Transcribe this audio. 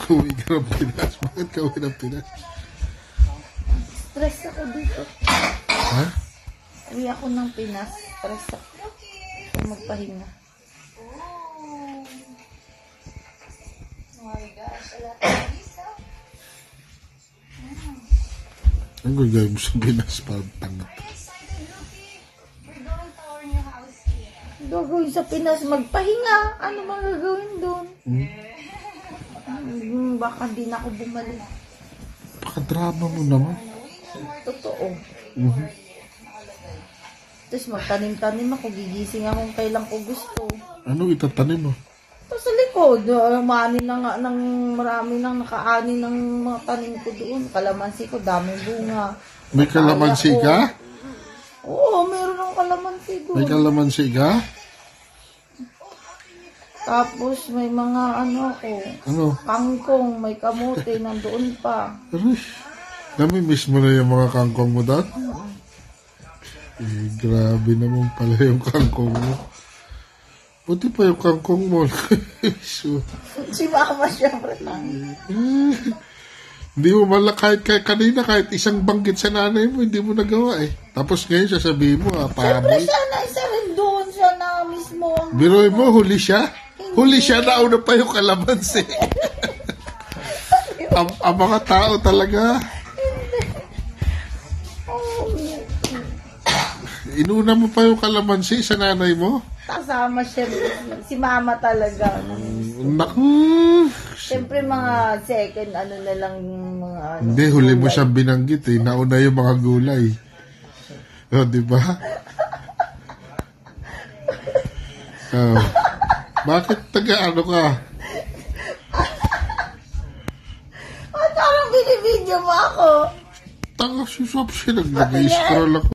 Uwi ka ng Pinas. Bakit ka uwi ng Pinas? Stress ako dito. Ha? Uwi ako ng Pinas. Stress ako. Magpahinga. Ang gagawin mo sa Pinas parang tangat. Gagawin sa Pinas, magpahinga. Ano bang gagawin doon? Baka di na ako bumalik. Paka-drama mo naman. Totoo. Tapos magtanim-tanim ako, gigising akong kailan ko gusto. Ano itatanim mo? Tapos sa likod, marami nang nakaani ng mga tanim ko doon. Kalamansi ko, daming bunga. May kalamansi ka? Oo, meron akong kalamansi doon. May kalamansi ka? Tapos may mga Ano? kangkong, may kamote, nandoon pa. Aray, nami-miss mo na yung mga kangkong mo doon? Grabe naman pala yung kangkong mo. Buti pa yung kangkong mo. So, Si Mama syempre lang. hindi mo kahit kanina, kahit isang banggit sa nanay mo, hindi mo nagawa eh. Tapos ngayon sasabihin mo, Siyempre paboy. sana isa rin doon, siya na mismo. Biroy mo, huli siya? Huli siya, nauna pa yung kalamansi. ang mga tao talaga. Inuna mo pa yung kalamansi sa nanay mo? Kasama siya, si Mama talaga. Naku. Siyempre mga second, na lang mga Hindi, huli mo siyang binanggit eh. Nauna yung mga gulay. O, diba? Oh. Bakit taga-ano ka? Parang binibidyo mo ako. Taga si Sop siya, nag-scroll ako.